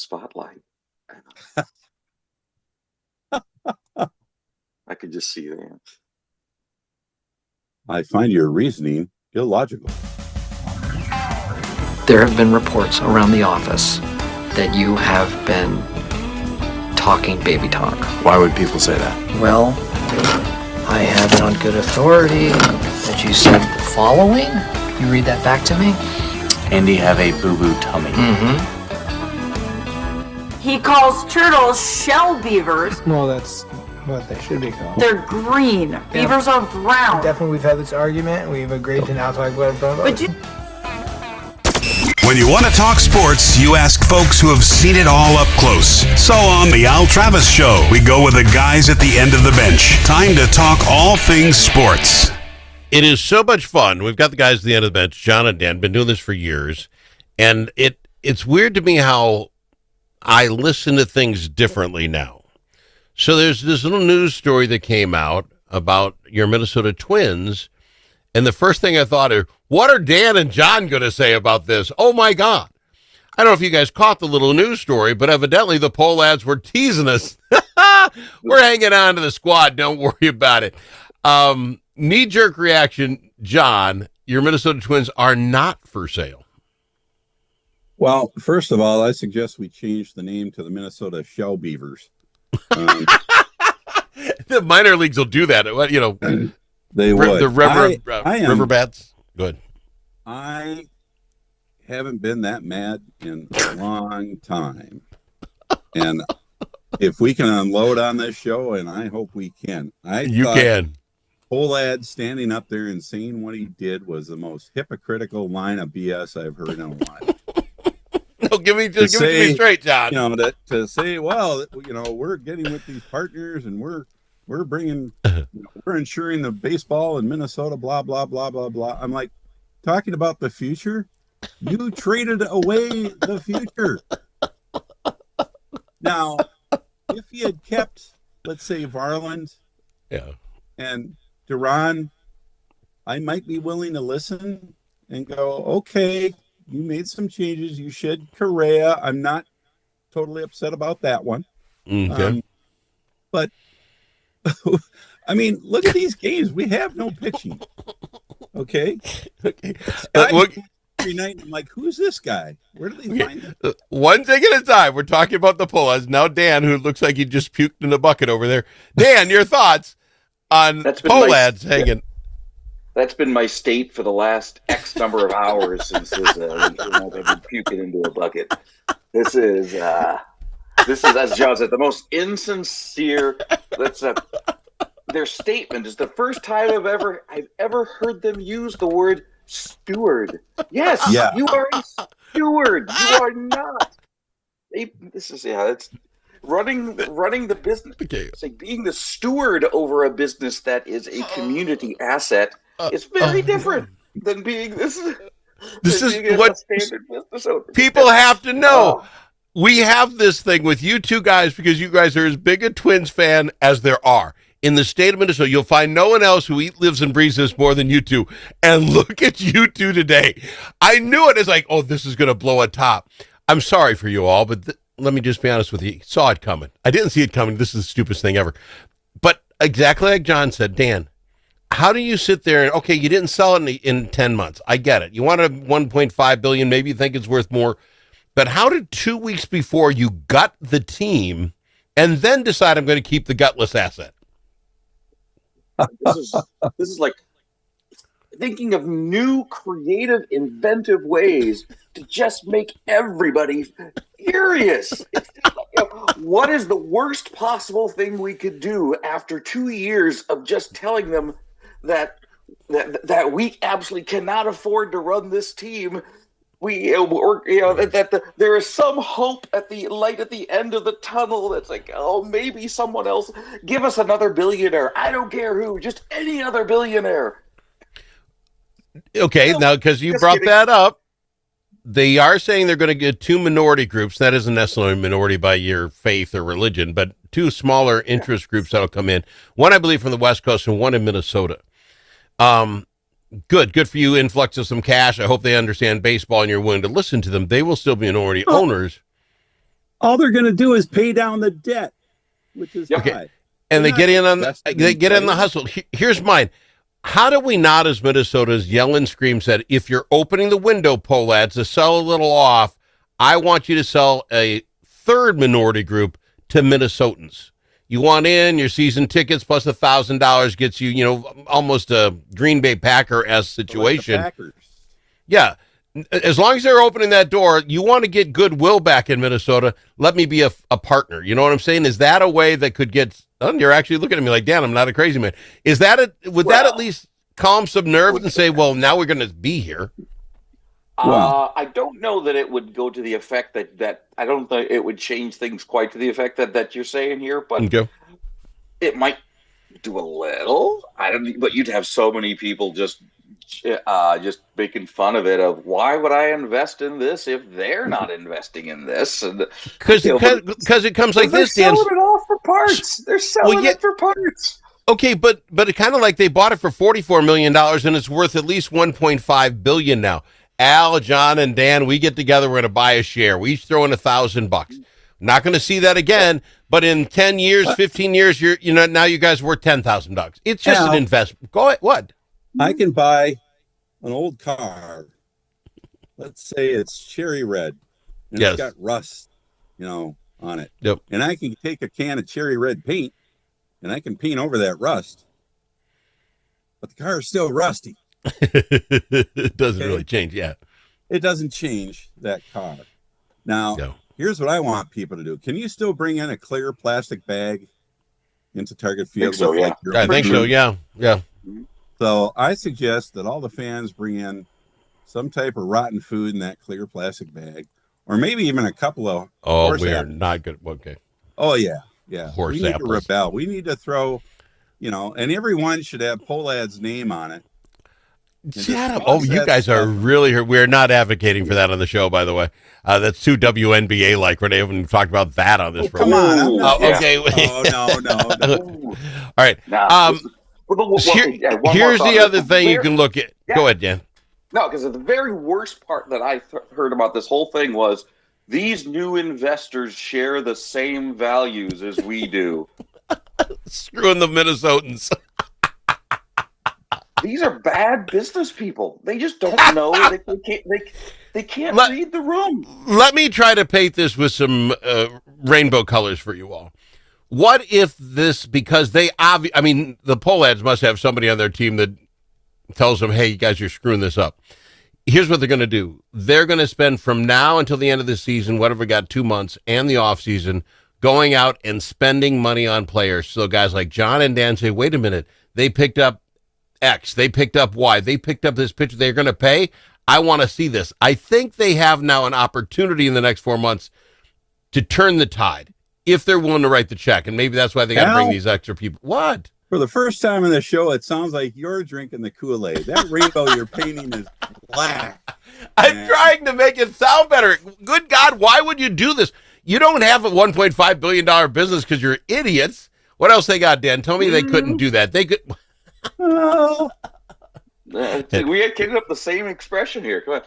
spotlight. I could just see that. I find your reasoning illogical. There have been reports around the office that you have been talking baby talk. Why would people say that? Well, I have it on good authority that you said the following. You read that back to me? Andy have a boo-boo tummy. Mm-hmm. He calls turtles shell beavers. Well, that's what they should be called. They're green. Beavers are brown. Definitely, we've had this argument. We've agreed to now talk about it. But you... When you want to talk sports, you ask folks who have seen it all up close. So on The Al Travis Show, we go with the guys at the end of the bench. Time to talk all things sports. It is so much fun. We've got the guys at the end of the bench, John and Dan, been doing this for years. And it's weird to me how I listen to things differently now. So there's this little news story that came out about your Minnesota Twins. And the first thing I thought is, what are Dan and John going to say about this? Oh, my God. I don't know if you guys caught the little news story, but evidently the poll ads were teasing us. We're hanging on to the squad. Don't worry about it. Knee-jerk reaction, John, your Minnesota Twins are not for sale. Well, first of all, I suggest we change the name to the Minnesota Shell Beavers. The minor leagues will do that. You know, they would. The river bats. Good. I haven't been that mad in a long time. And if we can unload on this show, and I hope we can. You can. Pohlad standing up there and saying what he did was the most hypocritical line of BS I've heard in a while. No, give it to me straight, John. You know, to say, well, you know, we're getting with these partners and we're bringing, we're ensuring the baseball in Minnesota, blah, blah, blah, blah, blah. I'm like, talking about the future? You traded away the future. Now, if he had kept, let's say, Varland and Duran, I might be willing to listen and go, okay, you made some changes. You shed Correa. I'm not totally upset about that one. Okay. But, I mean, look at these games. We have no pitching. Okay? Every night, I'm like, who's this guy? Where did they find him? One thing at a time. We're talking about the Pullers. Now Dan, who looks like he just puked in a bucket over there. Dan, your thoughts on Pohlad's hanging? That's been my state for the last X number of hours since I've been puking into a bucket. This is as John said, the most insincere. Their statement is the first time I've ever heard them use the word steward. Yes, You are a steward. You are not. It's running the business. Okay. It's like being the steward over a business that is a community asset. It's very different than being this. This is being what standard business owner. People have to know. We have this thing with you two guys because you guys are as big a Twins fan as there are. In the state of Minnesota, you'll find no one else who lives and breathes this more than you two. And look at you two today. I knew it. It's like, oh, this is going to blow a top. I'm sorry for you all, but let me just be honest with you. Saw it coming. I didn't see it coming. This is the stupidest thing ever. But exactly like John said, Dan, how do you sit there and, okay, you didn't sell it in 10 months. I get it. You wanted $1.5 billion. Maybe you think it's worth more. But how did 2 weeks before you gut the team and then decide I'm going to keep the gutless asset? This is like thinking of new, creative, inventive ways to just make everybody furious. It's just like, what is the worst possible thing we could do after 2 years of just telling them that we absolutely cannot afford to run this team? There is some hope at the light at the end of the tunnel. That's like, oh, maybe someone else. Give us another billionaire. I don't care who, just any other billionaire. Okay, now because you brought that up, they are saying they're going to get 2 minority groups. That isn't necessarily a minority by your faith or religion, but 2 smaller interest groups that'll come in. One, I believe, from the West Coast and one in Minnesota. Good for you. Influx of some cash. I hope they understand baseball and you're willing to listen to them. They will still be minority owners. All they're going to do is pay down the debt, which is Yep. high. Okay. And they They're get not in on investing they in get in the players. hustle. Here's mine. How do we not, as Minnesota's yell and scream said, if you're opening the window, Pohlads, to sell a little off, I want you to sell a third minority group to Minnesotans. You want in your season tickets plus $1,000 gets you, almost a Green Bay Packer-esque situation. Like the Packers. Yeah. As long as they're opening that door, you want to get goodwill back in Minnesota. Let me be a partner. You know what I'm saying? Is that a way that could get? Oh, you're actually looking at me like, Dan, I'm not a crazy man. Is that that at least calm some nerves and say, well, now we're going to be here? I don't know that it would go to the effect that I don't think it would change things quite to the effect that you're saying here, but Okay. it might do a little. I don't. But you'd have so many people just making fun of it. Of why would I invest in this if they're not investing in this? And Because it comes like they're this, Dan. selling it all for parts. They're selling it for parts. Okay, but it kind of like they bought it for $44 million and it's worth at least $1.5 billion now. Al, John, and Dan, we get together. We're going to buy a share. We each throw in $1,000. Not going to see that again. But in 10 years, 15 years, now you guys are worth $10,000. It's just an investment. Go ahead. What? I can buy an old car. Let's say it's cherry red. And Yes. It's got rust, on it. Yep. And I can take a can of cherry red paint and I can paint over that rust. But the car is still rusty. It doesn't really change. Yeah. It doesn't change that car. Now, here's what I want people to do. Can you still bring in a clear plastic bag into Target Field? So, yeah. I think so. Yeah. Yeah. So I suggest that all the fans bring in some type of rotten food in that clear plastic bag, or maybe even a couple of. Oh, horse we are apples. not good. Okay. Oh yeah, yeah. Horse we need apples. to rebel. We need to throw, and everyone should have Pohlad's name on it. Shut up. Oh, you guys are really. We're not advocating for that on the show, by the way. That's too WNBA like. We're not even talked about that on this Come program. on. I'm not, okay. No. All right. Here's the other thing you can look at. Yeah. Go ahead, Dan. No, because the very worst part that I heard about this whole thing was these new investors share the same values as we do. Screwing the Minnesotans. These are bad business people. They just don't know. They can't read the room. Let me try to paint this with some rainbow colors for you all. What if this, because the Pohlads must have somebody on their team that tells them, hey, you guys are screwing this up. Here's what they're going to do. They're going to spend from now until the end of the season, whatever got 2 months, and the offseason, going out and spending money on players. So guys like John and Dan say, wait a minute, they picked up X, they picked up Y, they picked up this pitcher, they're going to pay. I want to see this. I think they have now an opportunity in the next 4 months to turn the tide if they're willing to write the check. And maybe that's why they got to bring these extra people. What? For the first time in the show, it sounds like you're drinking the Kool-Aid. That rainbow you're painting is black. I'm trying to make it sound better. Good God, why would you do this? You don't have a $1.5 billion business because you're idiots. What else they got, Dan? Tell me they couldn't do that. They could. We had kicked up the same expression here. Come on.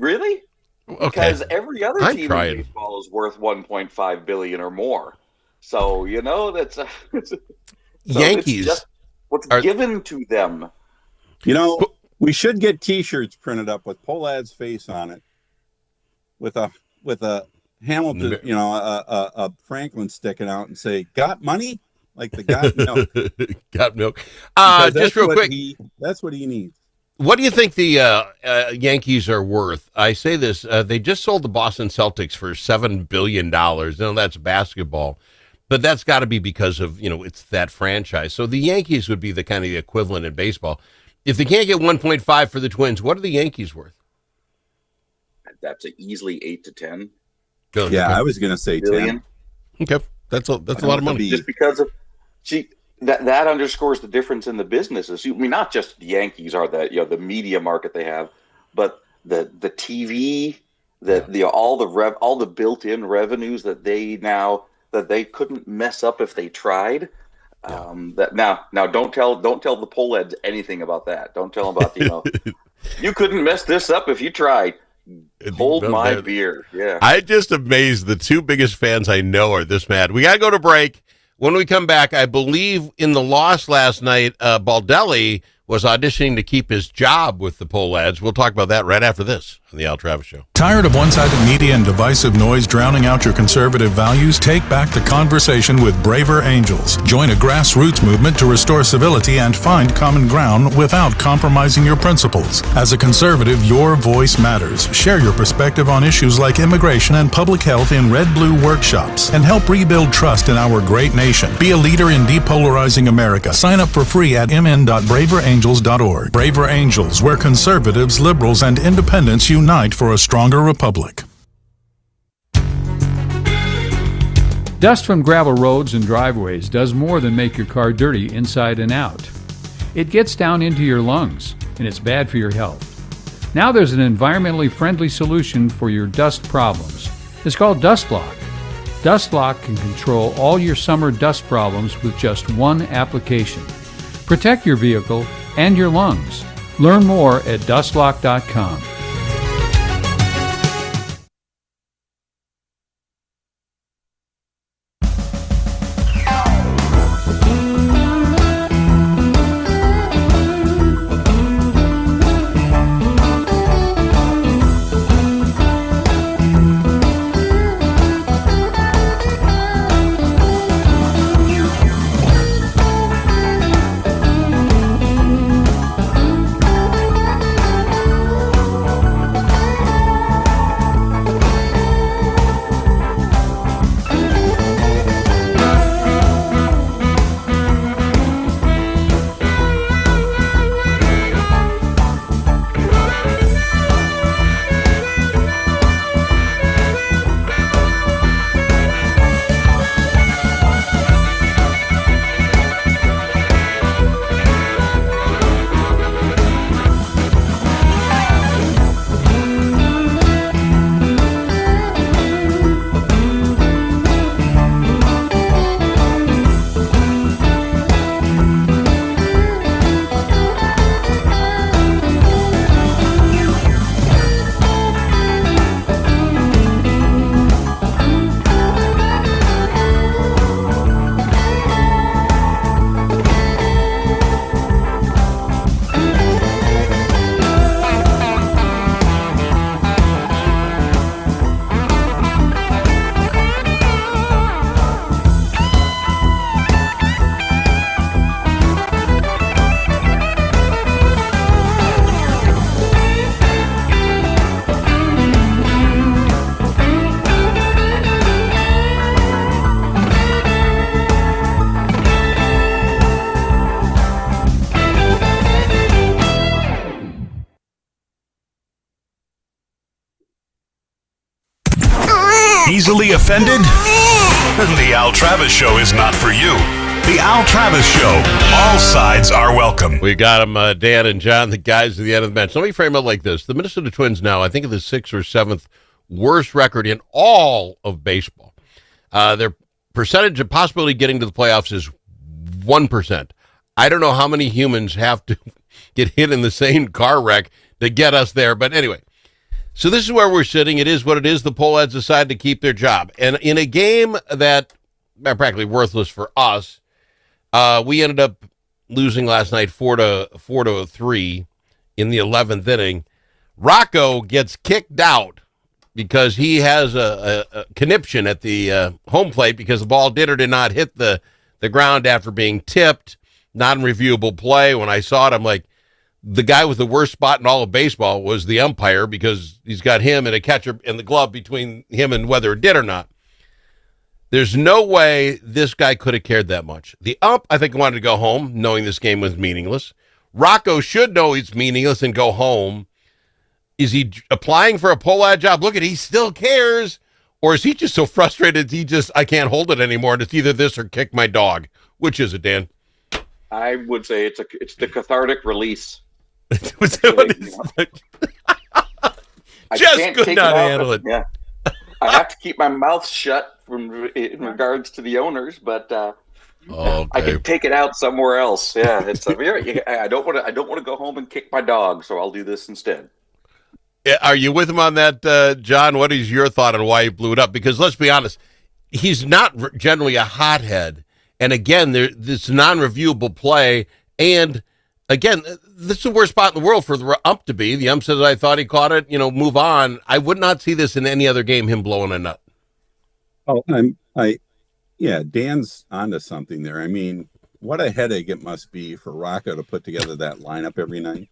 Really? Okay. Because every other I'm team trying. in baseball is worth $1.5 billion or more. So that's Yankees it's just what's given to them. We should get T-shirts printed up with Pohlad's face on it, with a Hamilton, a Franklin sticking out, and say, "Got money?" Like the got milk. Got milk. Because Just real quick, that's what he needs. what do you think the Yankees are worth? I say this: they just sold the Boston Celtics for $7 billion. That's basketball, but that's got to be because of it's that franchise. So the Yankees would be the kind of the equivalent in baseball. If they can't get 1.5 for the Twins, what are the Yankees worth? That's easily 8 to 10 billion. Yeah, I was going to say billion. 10. Okay, that's a lot of money. Just because of that underscores the difference in the businesses. Not just the Yankees are the media market they have, but the TV, all the built-in revenues that they couldn't mess up if they tried. Now don't tell the Pohlads anything about that. Don't tell them about you couldn't mess this up if you tried. Hold my beer. Yeah. I just amazed. The two biggest fans I know are this mad. We got to go to break. When we come back, I believe in the loss last night, Baldelli was auditioning to keep his job with the Pole Lads. We'll talk about that right after this on the Al Travis Show. Tired of one-sided media and divisive noise drowning out your conservative values? Take back the conversation with Braver Angels. Join a grassroots movement to restore civility and find common ground without compromising your principles. As a conservative, your voice matters. Share your perspective on issues like immigration and public health in Red-Blue workshops and help rebuild trust in our great nation. Be a leader in depolarizing America. Sign up for free at mn.braverangels.org. Braver Angels, where conservatives, liberals, and independents unite for a stronger republic. Dust from gravel roads and driveways does more than make your car dirty inside and out. It gets down into your lungs, and it's bad for your health. Now there's an environmentally friendly solution for your dust problems. It's called DustLock. DustLock can control all your summer dust problems with just one application. Protect your vehicle and your lungs. Learn more at dustlock.com. Easily offended? The Al Travis Show is not for you. The Al Travis Show. All sides are welcome. We got them, Dan and John, the guys at the end of the bench. Let me frame it like this. The Minnesota Twins now, I think, are the 6th or 7th worst record in all of baseball. Their percentage of possibility getting to the playoffs is 1%. I don't know how many humans have to get hit in the same car wreck to get us there. But anyway, so this is where we're sitting. It is what it is. The Pole Lads decided to keep their job. And in a game that practically worthless for us, we ended up losing last night 4-3 in the 11th inning. Rocco gets kicked out because he has a conniption at the home plate because the ball did or did not hit the ground after being tipped. Non-reviewable play. When I saw it, I'm like, the guy with the worst spot in all of baseball was the umpire because he's got him and a catcher and the glove between him and whether it did or not. There's no way this guy could have cared that much. The ump, I think, wanted to go home knowing this game was meaningless. Rocco should know it's meaningless and go home. Is he applying for a Pole Lad job? Look at, he still cares. Or is he just so frustrated I can't hold it anymore and it's either this or kick my dog? Which is it, Dan? I would say it's the cathartic release. Just could not handle it. Yeah, I have to keep my mouth shut in regards to the owners, but I can take it out somewhere else. Yeah, it's I don't want to go home and kick my dog, so I'll do this instead. Are you with him on that, John? What is your thought on why he blew it up? Because let's be honest, he's not generally a hothead. And again, this non-reviewable play. And again, this is the worst spot in the world for the ump to be. The ump says, I thought he caught it, move on. I would not see this in any other game, him blowing a nut. Oh, Dan's onto something there. I mean, what a headache it must be for Rocco to put together that lineup every night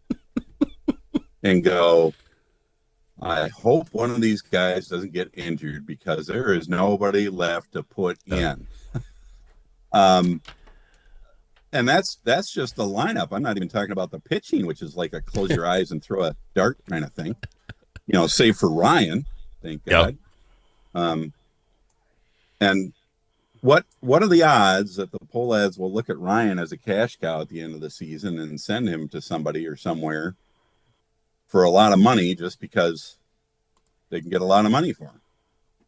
and go, I hope one of these guys doesn't get injured because there is nobody left to put in. And that's just the lineup. I'm not even talking about the pitching, which is like a close your eyes and throw a dart kind of thing. Save for Ryan, thank God. And what are the odds that the Pohlads will look at Ryan as a cash cow at the end of the season and send him to somebody or somewhere for a lot of money just because they can get a lot of money for him,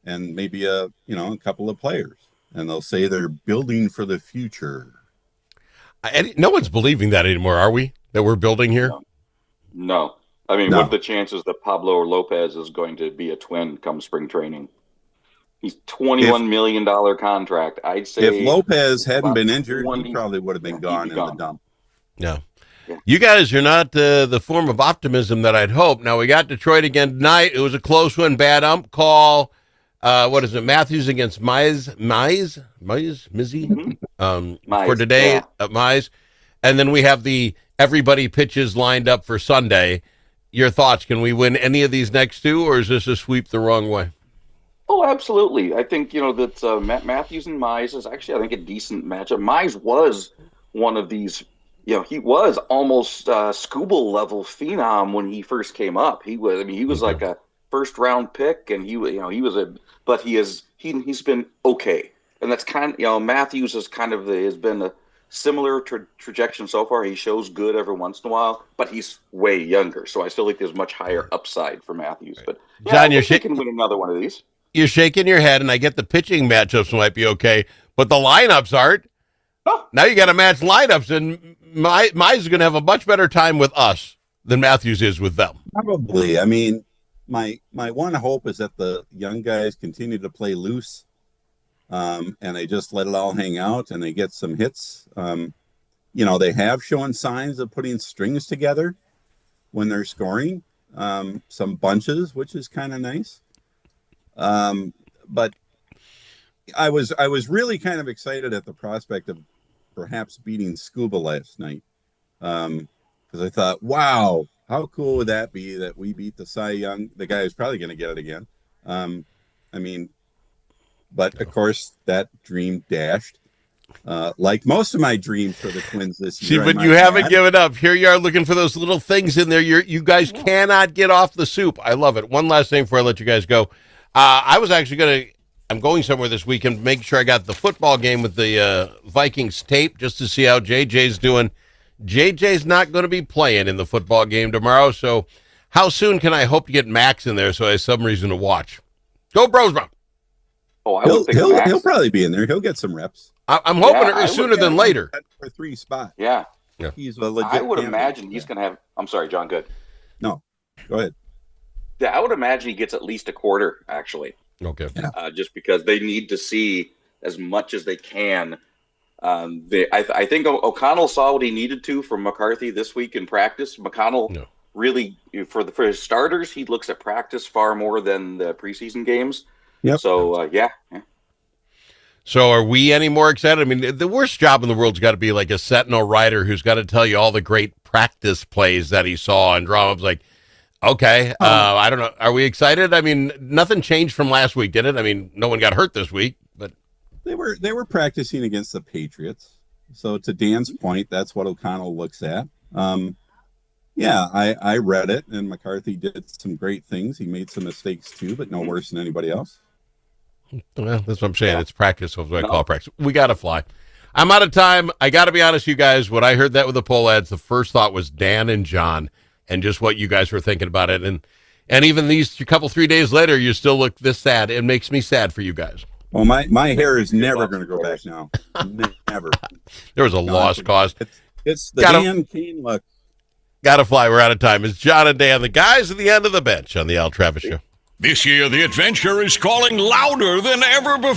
and maybe a couple of players, and they'll say they're building for the future. No one's believing that anymore, are we? That we're building here? No. I mean, what are the chances that Pablo Lopez is going to be a Twin come spring training? He's $21 million contract. I'd say if Lopez hadn't been injured, he probably would have been gone in the dump. Yeah. You guys are not the form of optimism that I'd hope. Now, we got Detroit again tonight. It was a close one. Bad ump call. What is it? Matthews against Mizzy? For today at Mize. And then we have the everybody pitches lined up for Sunday. Your thoughts? Can we win any of these next two, or is this a sweep the wrong way? Oh, absolutely. I think, that Matthews and Mize is actually, I think, a decent matchup. Mize was one of these, he was almost Scooble level phenom when he first came up. He was like a first round pick, and he's been okay. And that's kind of, Matthews has been a similar trajectory so far. He shows good every once in a while, but he's way younger. So I still think there's much higher upside for Matthews. But John, you can win another one of these. You're shaking your head, and I get the pitching matchups might be okay, but the lineups aren't. Oh. Now you got to match lineups, and Mize is going to have a much better time with us than Matthews is with them. Probably. I mean, my one hope is that the young guys continue to play loose, and they just let it all hang out, and they get some hits. They have shown signs of putting strings together when they're scoring, some bunches, which is kind of nice. But I was really kind of excited at the prospect of perhaps beating Scuba last night. Because I thought, wow, how cool would that be that we beat the Cy Young, the guy who's probably going to get it again. But of course that dream dashed. Like most of my dreams for the Twins this year. See, but you haven't given up. Here you are looking for those little things in there. You guys cannot get off the soup. I love it. One last thing before I let you guys go. I was actually I'm going somewhere this weekend to make sure I got the football game with the Vikings tape just to see how JJ's doing. JJ's not going to be playing in the football game tomorrow, so how soon can I hope to get Max in there so I have some reason to watch? Go Brosbrook. Oh, he'll probably be in there. He'll get some reps. I'm hoping sooner than later. For 3 spots. Yeah. He's a legit. I would imagine he's going to have. I'm sorry, John. Good. No, go ahead. Yeah, I would imagine he gets at least a quarter, actually. Okay. Just because they need to see as much as they can. I think O'Connell saw what he needed to from McCarthy this week in practice. McConnell really, for his starters, he looks at practice far more than the preseason games. Yep. So, So are we any more excited? I mean, the worst job in the world's got to be like a Sentinel writer who's got to tell you all the great practice plays that he saw and drama. I was like, okay, I don't know. Are we excited? I mean, nothing changed from last week, did it? I mean, no one got hurt this week, but they were practicing against the Patriots. So to Dan's point, that's what O'Connell looks at. I read it, and McCarthy did some great things. He made some mistakes too, but no worse than anybody else. Well, that's what I'm saying. It's practice. That's what I call practice. We got to fly. I'm out of time. I got to be honest, you guys. When I heard that with the Pohlads, the first thought was Dan and John and just what you guys were thinking about it. And even these 3 days later, you still look this sad. It makes me sad for you guys. Well, my hair is never going to grow back now. Never. There was a lost cause. It's the Dan Kane look. Gotta fly. We're out of time. It's John and Dan, the guys at the end of the bench on the Al Travis Show. This year, the adventure is calling louder than ever before.